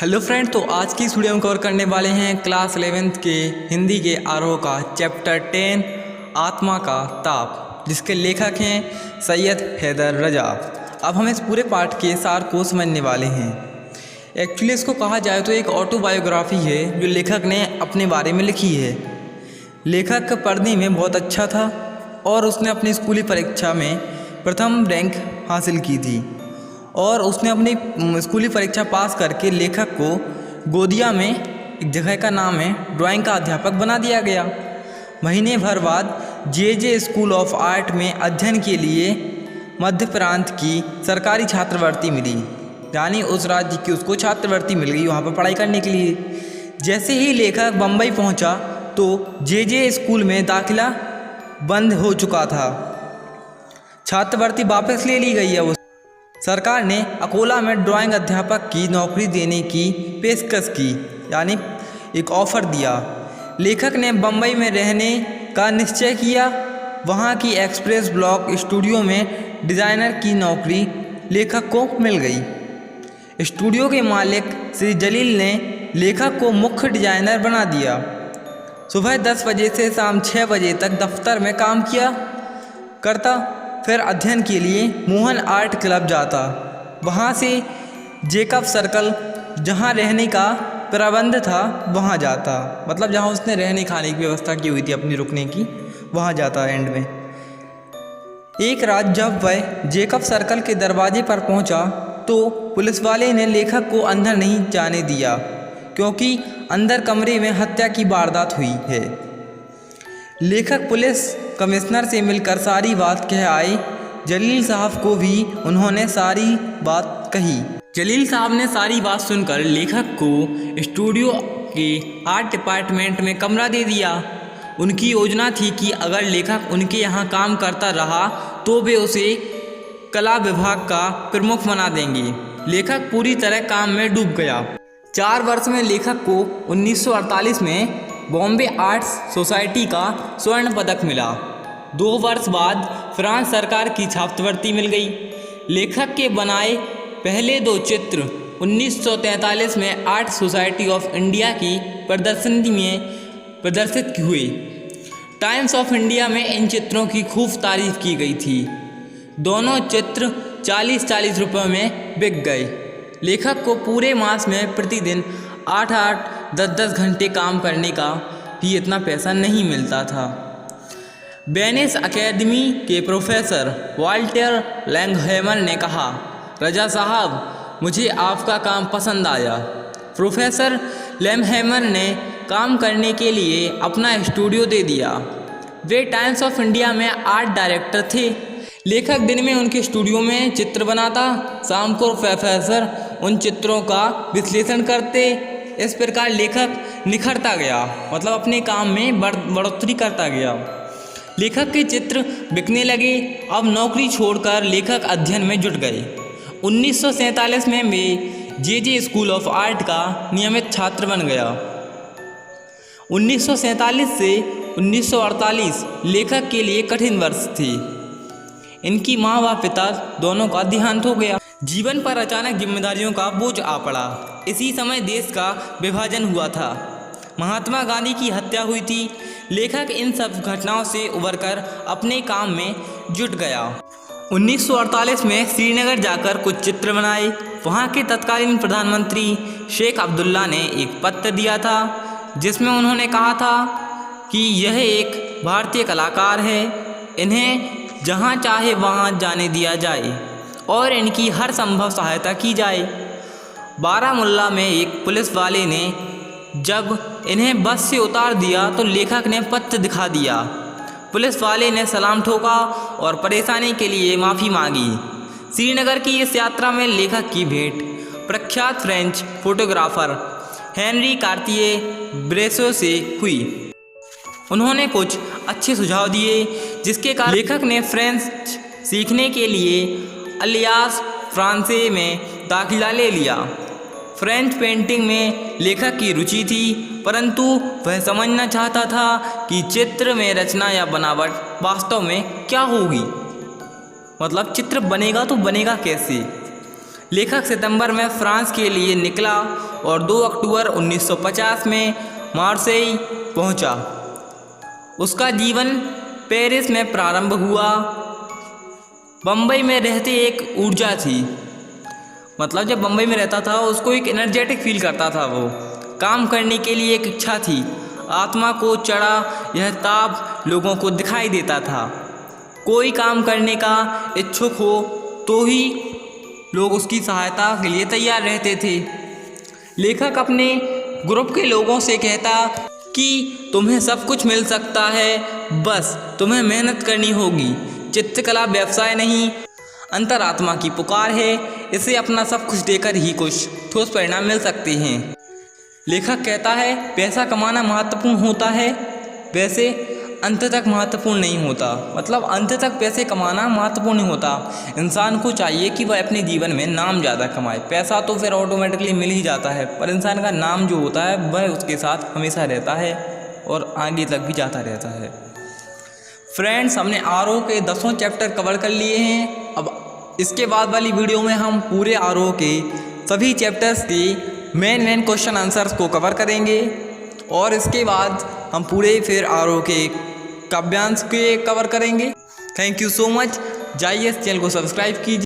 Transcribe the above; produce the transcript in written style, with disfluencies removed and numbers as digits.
Hello friend, तो आज की इस वीडियो में कवर करने वाले हैं क्लास 11th के हिंदी के आरोह का चैप्टर 10 आत्मा का ताप, जिसके लेखक हैं सैयद हैदर रजा। अब हम इस पूरे पाठ के सार को समझने वाले हैं। एक्चुअली इसको कहा जाए तो एक ऑटोबायोग्राफी है जो लेखक ने अपने बारे में लिखी है। लेखक का पढ़ने में बहुत अच्छा था और उसने अपनी स्कूली परीक्षा में प्रथम रैंक हासिल की थी और उसने अपनी स्कूली परीक्षा पास करके लेखक को गोदिया में, एक जगह का नाम है, ड्राइंग का अध्यापक बना दिया गया। महीने भर बाद जे स्कूल ऑफ आर्ट में अध्ययन के लिए मध्य प्रांत की सरकारी छात्रवृत्ति मिली, यानी उस राज्य की उसको छात्रवृत्ति मिल गई वहाँ पर पढ़ाई करने के लिए। जैसे ही लेखक बम्बई पहुँचा तो जे स्कूल में दाखिला बंद हो चुका था। छात्रवृत्ति वापस ले ली गई है। सरकार ने अकोला में ड्राइंग अध्यापक की नौकरी देने की पेशकश की, यानी एक ऑफ़र दिया। लेखक ने बम्बई में रहने का निश्चय किया। वहाँ की एक्सप्रेस ब्लॉक स्टूडियो में डिज़ाइनर की नौकरी लेखक को मिल गई। स्टूडियो के मालिक श्री जलील ने लेखक को मुख्य डिज़ाइनर बना दिया। सुबह 10 बजे से शाम 6 बजे तक दफ्तर में काम किया करता, फिर अध्ययन के लिए मोहन आर्ट क्लब जाता। वहाँ से जेकब सर्कल, जहाँ रहने का प्रबंध था, वहाँ जाता। मतलब जहाँ उसने रहने खाने की व्यवस्था की हुई थी अपनी रुकने की, वहाँ जाता एंड में। एक रात जब वह जेकब सर्कल के दरवाजे पर पहुँचा तो पुलिस वाले ने लेखक को अंदर नहीं जाने दिया, क्योंकि अंदर कमरे में हत्या की वारदात हुई है। लेखक पुलिस कमिश्नर से मिलकर सारी बात कह आए। जलील साहब को भी उन्होंने सारी बात कही। जलील साहब ने सारी बात सुनकर लेखक को स्टूडियो के आर्ट डिपार्टमेंट में कमरा दे दिया। उनकी योजना थी कि अगर लेखक उनके यहाँ काम करता रहा तो वे उसे कला विभाग का प्रमुख बना देंगे। लेखक पूरी तरह काम में डूब गया। 4 वर्ष में लेखक को 1948 में बॉम्बे आर्ट्स सोसाइटी का स्वर्ण पदक मिला। 2 वर्ष बाद फ्रांस सरकार की छात्रवृत्ति मिल गई। लेखक के बनाए पहले 2 चित्र 1943 में आर्ट सोसाइटी ऑफ इंडिया की प्रदर्शनी में प्रदर्शित हुए। टाइम्स ऑफ इंडिया में इन चित्रों की खूब तारीफ की गई थी। दोनों चित्र 40-40 रुपये में बिक गए। लेखक को पूरे मास में प्रतिदिन 8-8, 10-10 घंटे काम करने का भी इतना पैसा नहीं मिलता था। वेनिस अकेडमी के प्रोफेसर वाल्टर लैंगहैमर ने कहा, रजा साहब, मुझे आपका काम पसंद आया। प्रोफेसर लैंगहैमर ने काम करने के लिए अपना स्टूडियो दे दिया। वे टाइम्स ऑफ इंडिया में आर्ट डायरेक्टर थे। लेखक दिन में उनके स्टूडियो में चित्र बनाता, शाम को प्रोफेसर उन चित्रों का विश्लेषण करते। इस प्रकार लेखक निखरता गया, मतलब अपने काम में बढ़ोतरी करता गया। लेखक के चित्र बिकने लगे। अब नौकरी छोड़कर लेखक अध्ययन में जुट गए। 1947 में वे जे स्कूल ऑफ आर्ट का नियमित छात्र बन गया। 1947 से 1948 लेखक के लिए कठिन वर्ष थे। इनकी माँ व पिता दोनों का देहांत हो गया। जीवन पर अचानक जिम्मेदारियों का बोझ आ पड़ा। इसी समय देश का विभाजन हुआ था। महात्मा गांधी की हत्या हुई थी। लेखक इन सब घटनाओं से उबरकर अपने काम में जुट गया। 1948 में श्रीनगर जाकर कुछ चित्र बनाए। वहाँ के तत्कालीन प्रधानमंत्री शेख अब्दुल्ला ने एक पत्र दिया था, जिसमें उन्होंने कहा था कि यह एक भारतीय कलाकार है, इन्हें जहाँ चाहे वहाँ जाने दिया जाए और इनकी हर संभव सहायता की जाए। बारामुल्ला में एक पुलिस वाले ने जब इन्हें बस से उतार दिया तो लेखक ने पत्र दिखा दिया। पुलिस वाले ने सलाम ठोका और परेशानी के लिए माफ़ी मांगी। श्रीनगर की इस यात्रा में लेखक की भेंट प्रख्यात फ्रेंच फोटोग्राफर हेनरी कार्तिये ब्रेसो से हुई। उन्होंने कुछ अच्छे सुझाव दिए, जिसके कारण लेखक ने फ्रेंच सीखने के लिए अलियास फ्रांसे में दाखिला ले लिया। फ्रेंच पेंटिंग में लेखक की रुचि थी, परंतु वह समझना चाहता था कि चित्र में रचना या बनावट वास्तव में क्या होगी, मतलब चित्र बनेगा तो बनेगा कैसे। लेखक सितंबर में फ्रांस के लिए निकला और 2 अक्टूबर 1950 में मार्सेई पहुंचा। उसका जीवन पेरिस में प्रारंभ हुआ। बम्बई में रहते एक ऊर्जा थी, मतलब जब बम्बई में रहता था उसको एक एनर्जेटिक फील करता था, वो काम करने के लिए एक इच्छा थी। आत्मा को चढ़ा यह ताप लोगों को दिखाई देता था। कोई काम करने का इच्छुक हो तो ही लोग उसकी सहायता के लिए तैयार रहते थे। लेखक अपने ग्रुप के लोगों से कहता कि तुम्हें सब कुछ मिल सकता है, बस तुम्हें मेहनत करनी होगी। चित्रकला व्यवसाय नहीं, अंतरात्मा की पुकार है। इसे अपना सब कुछ देकर ही कुछ ठोस परिणाम मिल सकते हैं। लेखक कहता है पैसा कमाना महत्वपूर्ण होता है, वैसे अंत तक महत्वपूर्ण नहीं होता। मतलब अंत तक पैसे कमाना महत्वपूर्ण नहीं होता। इंसान को चाहिए कि वह अपने जीवन में नाम ज़्यादा कमाए। पैसा तो फिर ऑटोमेटिकली मिल ही जाता है, पर इंसान का नाम जो होता है वह उसके साथ हमेशा रहता है और आगे तक भी जाता रहता है। फ्रेंड्स, हमने आरओ के 10 चैप्टर कवर कर लिए हैं। अब इसके बाद वाली वीडियो में हम पूरे आरओ के सभी चैप्टर्स के मेन क्वेश्चन आंसर्स को कवर करेंगे और इसके बाद हम पूरे फिर आरओ के काव्यांश के कवर करेंगे। Thank you so much. जाइए इस चैनल को सब्सक्राइब कीजिए।